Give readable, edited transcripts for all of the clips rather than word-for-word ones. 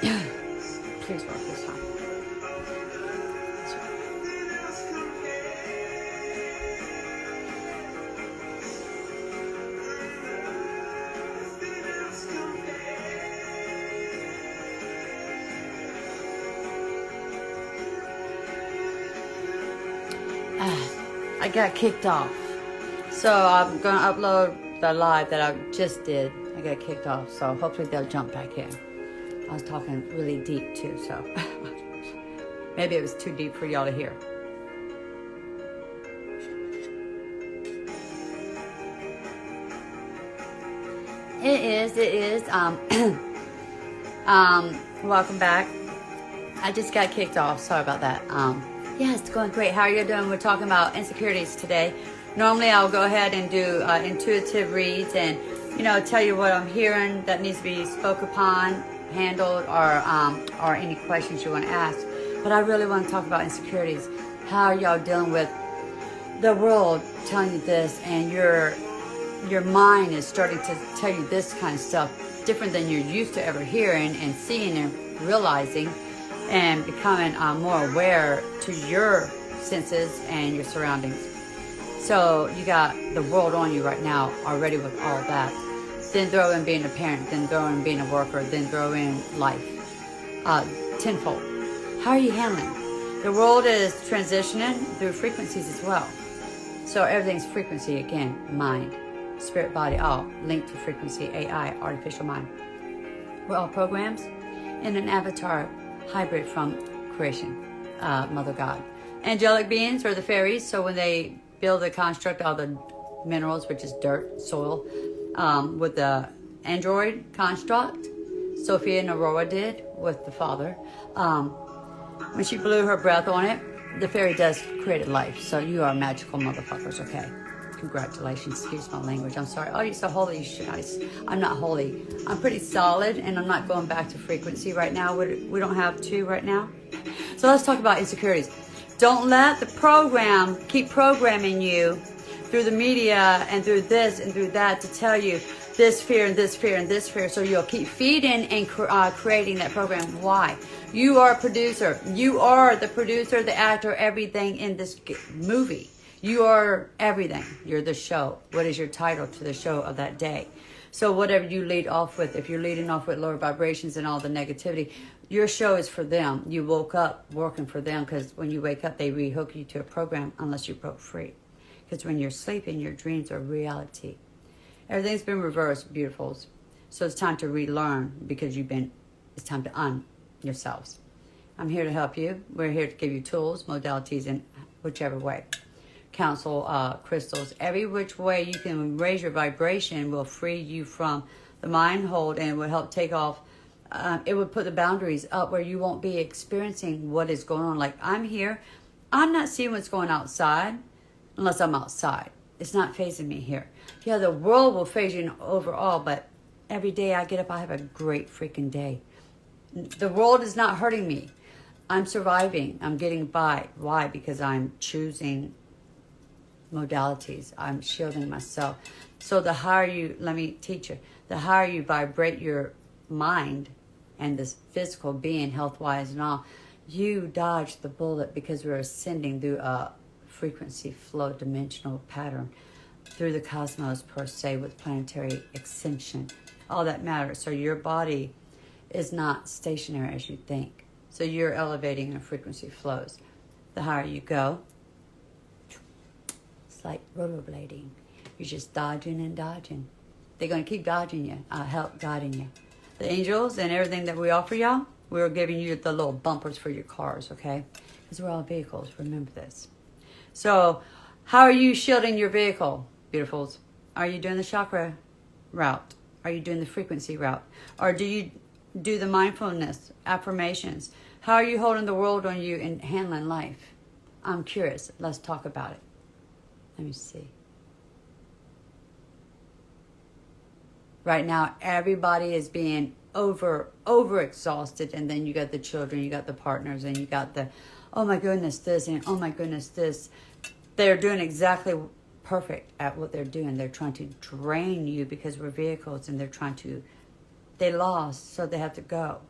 Please work this time. I got kicked off. So I'm going to upload the live that I just did. I got kicked off, so hopefully they'll jump back in. I was talking really deep too, so maybe it was too deep for y'all to hear. It is. Welcome back. I just got kicked off. Sorry about that. Yeah, it's going great. How are you doing? We're talking about insecurities today. Normally, I'll go ahead and do intuitive reads and, tell you what I'm hearing that needs to be spoke upon, handled, or any questions you want to ask. But I really want to talk about insecurities. How are y'all dealing with the world telling you this, and your mind is starting to tell you this kind of stuff, different than you're used to ever hearing and seeing and realizing, and becoming more aware to your senses and your surroundings. So you got the world on you right now already with all that. Then throw in being a parent, then throw in being a worker, then throw in life. Tenfold. How are you handling? The world is transitioning through frequencies as well. So everything's frequency again, mind, spirit, body, all linked to frequency, AI, artificial mind. We're all programs in an avatar hybrid from creation, Mother God. Angelic beings are the fairies, so when they build the construct, all the minerals, which is dirt, soil, with the android construct, Sophia and Aurora did with the father. When she blew her breath on it, the fairy dust created life. So you are magical motherfuckers, okay? Congratulations. Excuse my language. I'm sorry. Oh, you're so holy. You should. I'm not holy. I'm pretty solid, and I'm not going back to frequency right now. We don't have to right now. So let's talk about insecurities. Don't let the program keep programming you through the media and through this and through that to tell you this fear and this fear and this fear. So you'll keep feeding and creating that program. Why? You are a producer. You are the producer, the actor, everything in this movie. You are everything. You're the show. What is your title to the show of that day? So whatever you lead off with, if you're leading off with lower vibrations and all the negativity, your show is for them. You woke up working for them, because when you wake up, they rehook you to a program unless you broke free. Because when you're sleeping, your dreams are reality. Everything's been reversed, beautifuls. So it's time to relearn, because it's time to un yourselves. I'm here to help you. We're here to give you tools, modalities, in whichever way. Counsel, crystals, every which way you can raise your vibration will free you from the mind hold, and it will help take off. It would put the boundaries up where you won't be experiencing what is going on. Like, I'm here. I'm not seeing what's going outside unless I'm outside. It's not phasing me here. Yeah, the world will phase you overall, but every day I get up, I have a great freaking day. The world is not hurting me. I'm surviving. I'm getting by. Why? Because I'm choosing modalities. I'm shielding myself. So the higher you, let me teach you, the higher you vibrate your mind and this physical being, health-wise and all, you dodge the bullet, because we're ascending through a frequency flow dimensional pattern through the cosmos per se, with planetary ascension. All that matters. So your body is not stationary as you think. So you're elevating and frequency flows. The higher you go, it's like rollerblading. You're just dodging and dodging. They're going to keep dodging you, help guiding you. The angels and everything that we offer y'all, we're giving you the little bumpers for your cars, okay? Because we're all vehicles, remember this. So how are you shielding your vehicle, beautifuls? Are you doing the chakra route? Are you doing the frequency route? Or do you do the mindfulness, affirmations? How are you holding the world on you and handling life? I'm curious. Let's talk about it. Let me see. Right now, everybody is being over exhausted, and then you got the children, you got the partners, and you got the, oh my goodness, this, and oh my goodness, this. They're doing exactly perfect at what they're doing. They're trying to drain you, because we're vehicles, and they lost, so they have to go.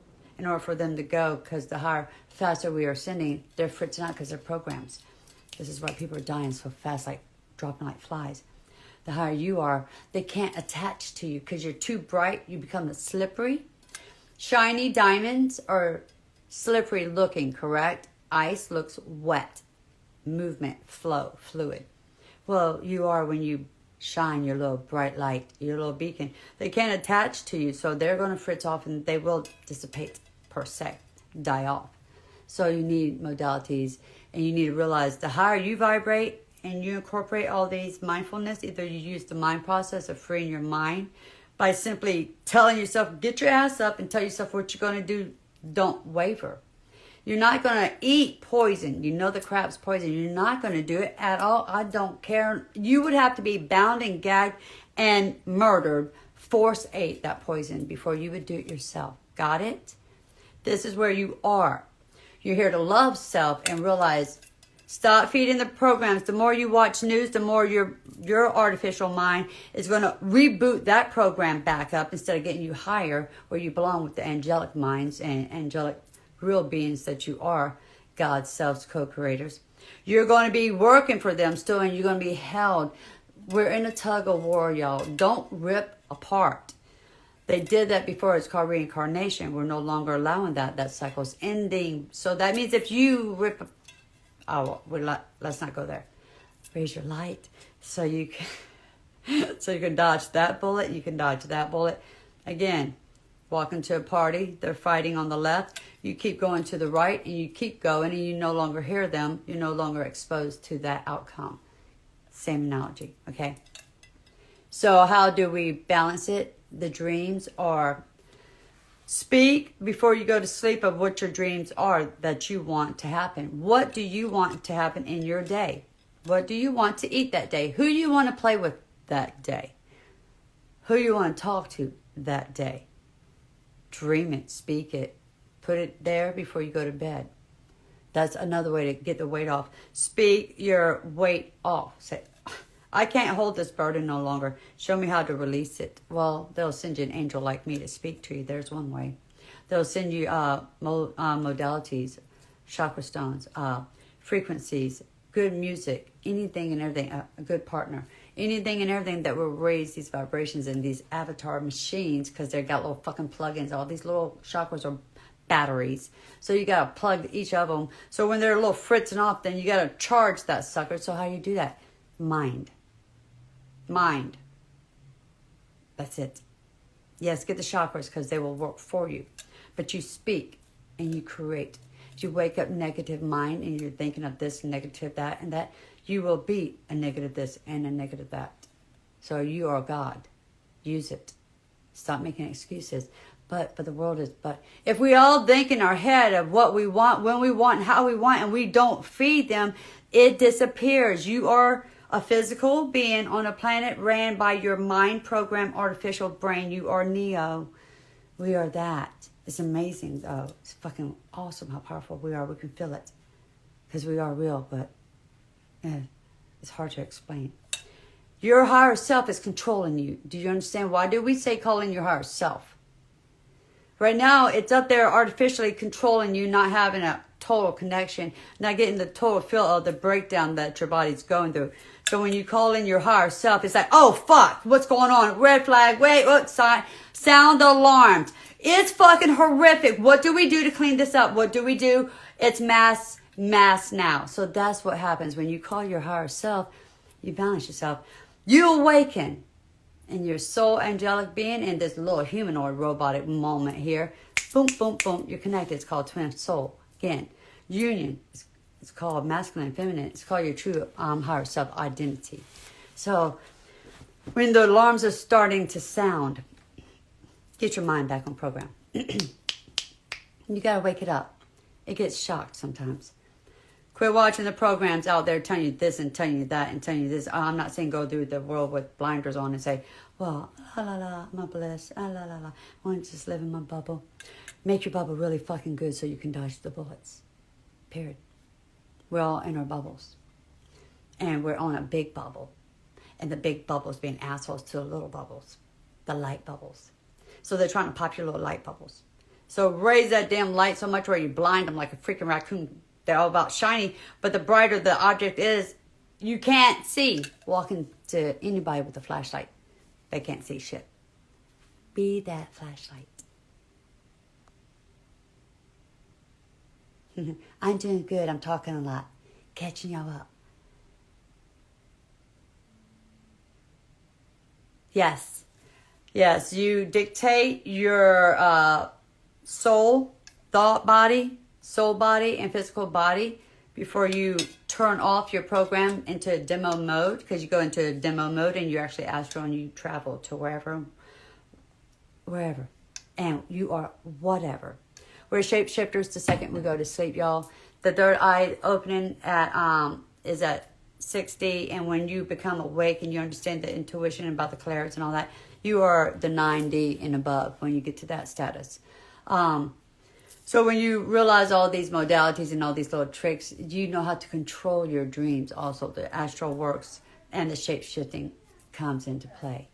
in order for them to go, because the higher, faster we are sending, they're fritzing out because they're programs. This is why people are dying so fast, like dropping like flies. The higher you are, they can't attach to you because you're too bright. You become slippery. Shiny diamonds are slippery looking, correct? Ice looks wet. Movement, flow, fluid. Well, you are when you shine your little bright light, your little beacon. They can't attach to you, so they're going to fritz off and they will dissipate per se, die off. So you need modalities, and you need to realize the higher you vibrate and you incorporate all these mindfulness, either you use the mind process of freeing your mind by simply telling yourself, get your ass up and tell yourself what you're going to do. Don't waver. You're not going to eat poison. You know the crap's poison. You're not going to do it at all. I don't care. You would have to be bound and gagged and murdered, force ate that poison before you would do it yourself. Got it? This is where you are. You're here to love self and realize, stop feeding the programs. The more you watch news, the more your artificial mind is going to reboot that program back up instead of getting you higher where you belong with the angelic minds and angelic real beings that you are, God's selves, co-creators. You're going to be working for them still, and you're going to be held. We're in a tug of war, y'all. Don't rip apart. They did that before. It's called reincarnation. We're no longer allowing that. That cycle's ending. So that means if you rip, let's not go there. Raise your light so you can dodge that bullet. You can dodge that bullet. Again, walk into a party. They're fighting on the left. You keep going to the right, and you keep going, and you no longer hear them. You're no longer exposed to that outcome. Same analogy, okay? So how do we balance it? The dreams are, speak before you go to sleep of what your dreams are that you want to happen. What do you want to happen in your day? What do you want to eat that day? Who do you want to play with that day? Who do you want to talk to that day? Dream it, speak it. Put it there before you go to bed. That's another way to get the weight off. Speak your weight off. Say, I can't hold this burden no longer. Show me how to release it. Well, they'll send you an angel like me to speak to you. There's one way. They'll send you modalities, chakra stones, frequencies, good music, anything and everything, a good partner. Anything and everything that will raise these vibrations in these avatar machines, because they've got little fucking plugins. All these little chakras are batteries. So you got to plug each of them. So when they're a little fritzing off, then you got to charge that sucker. So how do you do that? Mind. That's it. Yes, get the chakras because they will work for you. But you speak and you create. If you wake up negative mind and you're thinking of this, negative that, and that, you will be a negative this and a negative that. So you are God. Use it. Stop making excuses. But the world is, but if we all think in our head of what we want, when we want, how we want, and we don't feed them, it disappears. You are a physical being on a planet ran by your mind program artificial brain. You are Neo. We are that. It's amazing though. It's fucking awesome how powerful we are. We can feel it because we are real, but it's hard to explain. Your higher self is controlling you. Do you understand? Why do we say calling your higher self? Right now, it's up there artificially controlling you, not having a total connection, not getting the total feel of the breakdown that your body's going through. So when you call in your higher self, it's like, oh, fuck, what's going on? Red flag, wait, what sign? Sound alarms. It's fucking horrific. What do we do to clean this up? What do we do? It's mass now. So that's what happens when you call your higher self. You balance yourself. You awaken in your soul angelic being in this little humanoid robotic moment here. Boom, boom, boom. You're connected. It's called twin soul. Again, union. It's called masculine and feminine. It's called your true higher self identity. So when the alarms are starting to sound, get your mind back on program. You got to wake it up. It gets shocked sometimes. Quit watching the programs out there telling you this and telling you that and telling you this. I'm not saying go through the world with blinders on and say, well, la la la, I'm blessed, la la la. I want to just live in my bubble. Make your bubble really fucking good so you can dodge the bullets. Period. We're all in our bubbles. And we're on a big bubble. And the big bubbles being assholes to the little bubbles. The light bubbles. So they're trying to pop your little light bubbles. So raise that damn light so much where you blind them like a freaking raccoon. They're all about shiny. But the brighter the object is, you can't see. Walking to anybody with a flashlight, they can't see shit. Be that flashlight. I'm doing good. I'm talking a lot. Catching y'all up. Yes. Yes, you dictate your soul, thought body, soul body, and physical body before you turn off your program into demo mode, because you go into demo mode and you're actually astral and you travel to wherever, and you are whatever. We're shapeshifters the second we go to sleep, y'all. The third eye opening is at 60, and when you become awake and you understand the intuition about the clairs and all that, you are the 9D and above when you get to that status. So when you realize all these modalities and all these little tricks, you know how to control your dreams. Also, the astral works and the shape-shifting comes into play.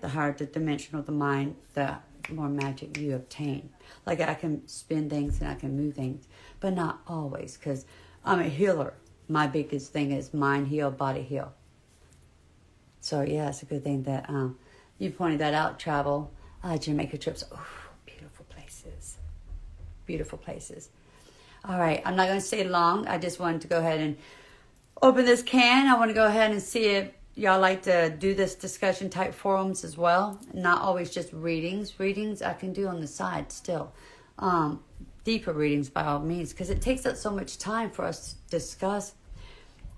The higher the dimension of the mind, the more magic you obtain. Like I can spin things and I can move things, but not always, because I'm a healer. My biggest thing is mind heal, body heal. So yeah, it's a good thing that you pointed that out. Travel, Jamaica trips. Oh, beautiful places. Beautiful places. All right, I'm not going to stay long. I just wanted to go ahead and open this can. I want to go ahead and see if y'all like to do this discussion type forums as well. Not always just readings. Readings I can do on the side still. Deeper readings by all means, because it takes up so much time for us to discuss.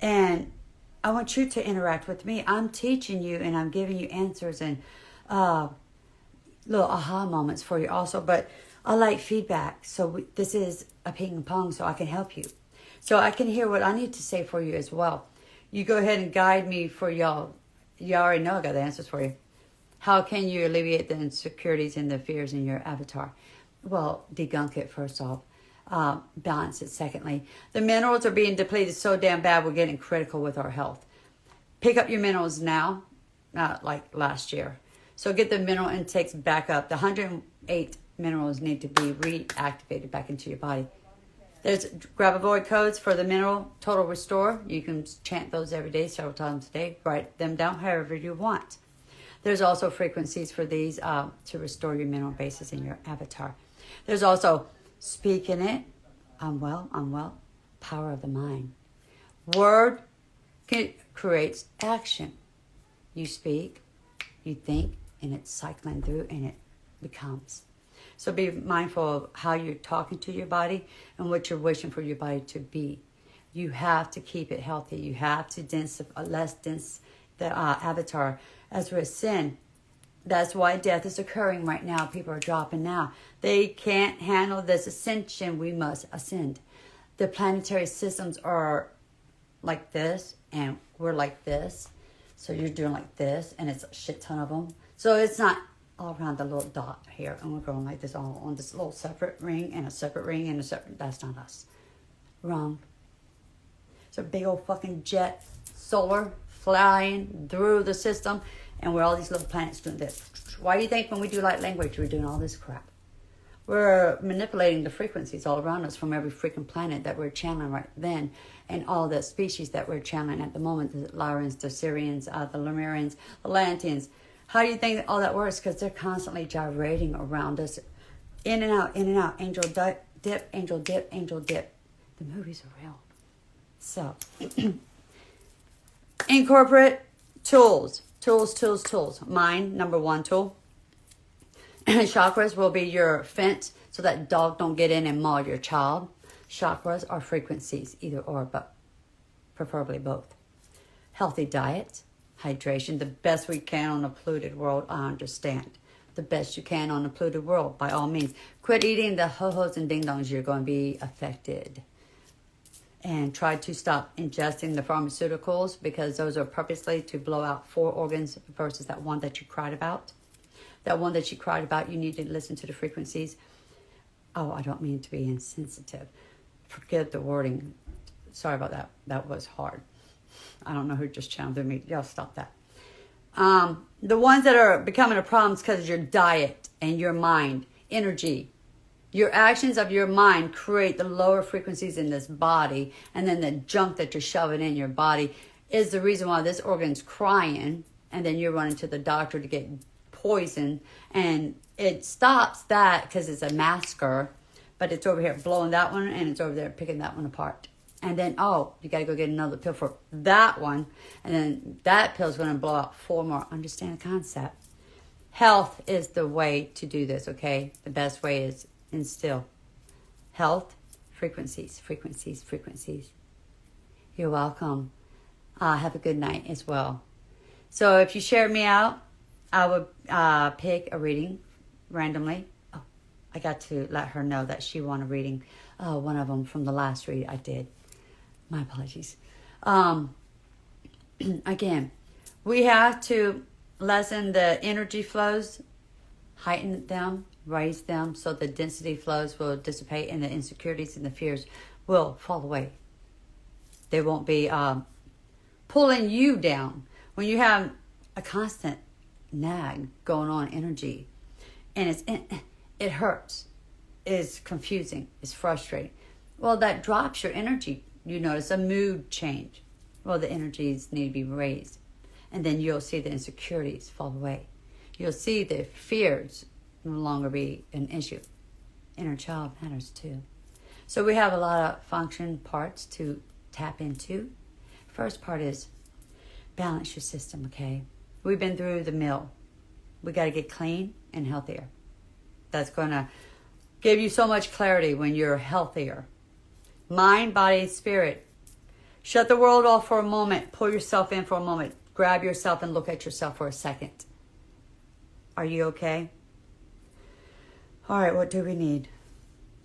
And I want you to interact with me. I'm teaching you and I'm giving you answers and little aha moments for you also. But I like feedback. So this is a ping pong, so I can help you. So I can hear what I need to say for you as well. You go ahead and guide me for y'all. You already know I got the answers for you. How can you alleviate the insecurities and the fears in your avatar? Well, degunk it first off. Balance it secondly. The minerals are being depleted so damn bad we're getting critical with our health. Pick up your minerals now, not like last year. So get the mineral intakes back up. The 108 minerals need to be reactivated back into your body. There's Grabavoid codes for the mineral total restore. You can chant those every day, several times a day. Write them down however you want. There's also frequencies for these to restore your mineral bases in your avatar. There's also speaking it. I'm well. Power of the mind. Word creates action. You speak, you think, and it's cycling through and it becomes. So be mindful of how you're talking to your body and what you're wishing for your body to be. You have to keep it healthy. You have to less dense the avatar. As we ascend, that's why death is occurring right now. People are dropping now. They can't handle this ascension. We must ascend. The planetary systems are like this, and we're like this. So you're doing like this, and it's a shit ton of them. So it's not all around the little dot here, and we're going like this all on this little separate ring and a separate ring and a separate. That's not us. Wrong. It's a big old fucking jet, solar, flying through the system, and we're all these little planets doing this. Why do you think when we do light language, we're doing all this crap? We're manipulating the frequencies all around us from every freaking planet that we're channeling right then, and all the species that we're channeling at the moment, the Lyrans, the Syrians, the Lemurians, the Lanteans. How do you think all that works? Because they're constantly gyrating around us, in and out, angel dip, angel dip, angel dip. The movies are real. So, incorporate tools. Mind, number one tool. Chakras will be your fence so that dog don't get in and maul your child. Chakras are frequencies, either or, but preferably both. Healthy diet, hydration, the best we can on a polluted world, I understand. The best you can on a polluted world, by all means. Quit eating the ho-hos and ding-dongs, you're going to be affected. And try to stop ingesting the pharmaceuticals, because those are purposely to blow out 4 organs versus that one that you cried about. That one that you cried about, you need to listen to the frequencies. Oh, I don't mean to be insensitive. Forget the wording. Sorry about that. That was hard. I don't know who just channeled through me. Y'all stop that. The ones that are becoming a problem is because of your diet and your mind, energy. Your actions of your mind create the lower frequencies in this body, and then the junk that you're shoving in your body is the reason why this organ's crying, and then you're running to the doctor to get poison, and it stops that because it's a masker, but it's over here blowing that one, and it's over there picking that one apart. And then, oh, you got to go get another pill for that one, and then that pill's going to blow out 4 more. Understand the concept. Health is the way to do this, okay? The best way is instill health, frequencies, frequencies, frequencies. You're welcome. Have a good night as well. So if you share me out, I would pick a reading randomly. Oh, I got to let her know that she won a reading. One of them from the last read I did. My apologies. Again, we have to lessen the energy flows, heighten them, raise them, so the density flows will dissipate and the insecurities and the fears will fall away. They won't be pulling you down. When you have a constant nag going on energy, and it hurts, it's confusing, it's frustrating. Well, that drops your energy. You notice a mood change. Well, the energies need to be raised. And then you'll see the insecurities fall away. You'll see the fears no longer be an issue. Inner child matters too. So we have a lot of function parts to tap into. First part is balance your system, okay? We've been through the mill. We got to get clean and healthier. That's going to give you so much clarity when you're healthier. Mind, body, and spirit. Shut the world off for a moment. Pull yourself in for a moment. Grab yourself and look at yourself for a second. Are you okay? All right, what do we need?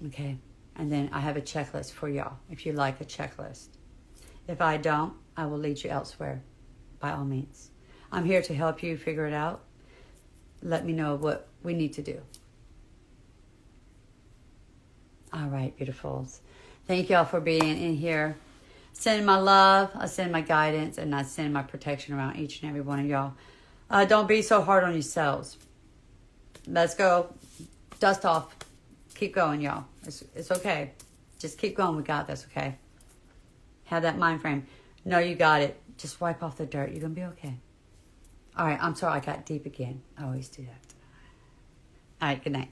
Okay, and then I have a checklist for y'all, if you like a checklist. If I don't, I will lead you elsewhere, by all means. I'm here to help you figure it out. Let me know what we need to do. All right, beautifuls. Thank y'all for being in here. Send my love, I send my guidance, and I send my protection around each and every one of y'all. Don't be so hard on yourselves. Let's go. Dust off. Keep going, y'all. It's okay. Just keep going. We got this, okay? Have that mind frame. No, you got it. Just wipe off the dirt. You're going to be okay. All right, I'm sorry I got deep again. I always do that. All right, good night.